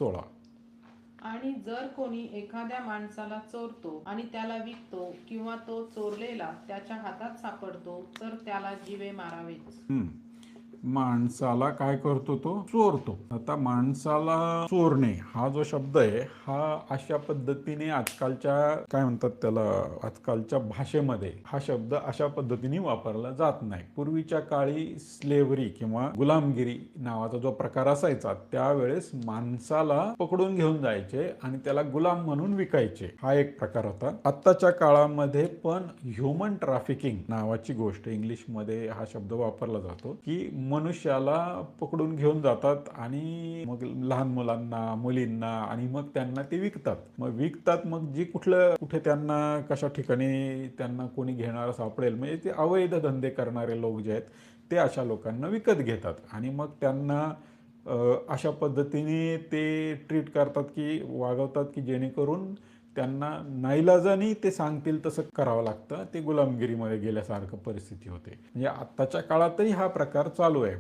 16. आणि जर कोणी एखाद्या माणसाला चोरतो आणि त्याला विकतो किंवा तो चोरलेला त्याच्या हातात सापडतो तर त्याला जीवे मारावेच. माणसाला काय करतो तो चोरतो. आता माणसाला चोरणे हा जो शब्द आहे हा अशा पद्धतीने आजकालच्या काय म्हणतात त्याला आजकालच्या भाषेमध्ये हा शब्द अशा पद्धतीने वापरला जात नाही. पूर्वीच्या काळी स्लेव्हरी किंवा गुलामगिरी नावाचा जो प्रकार असायचा त्यावेळेस माणसाला पकडून घेऊन जायचे आणि त्याला गुलाम म्हणून विकायचे, हा एक प्रकार होता. आत्ताच्या काळामध्ये पण ह्युमन ट्रॅफिकिंग नावाची गोष्ट इंग्लिशमध्ये हा शब्द वापरला जातो की मनुष्याला पकडून घेऊन जातात आणि मग लहान मुलांना मुलींना आणि मग त्यांना ते विकतात. मग जी कुठे त्यांना कशा ठिकाणी त्यांना कोणी घेणार सापडेल म्हणजे ते अवैध धंदे करणारे लोक जे आहेत ते अशा लोकांना विकत घेतात आणि मग त्यांना अशा पद्धतीने ते ट्रीट करतात की वागवतात की जेणेकरून त्यांना नाईलाजाने ते सांगतील तसं करावं लागतं. ते गुलामगिरीमध्ये गेल्यासारखं परिस्थिती होते. म्हणजे आत्ताच्या काळातही हा प्रकार चालू आहे.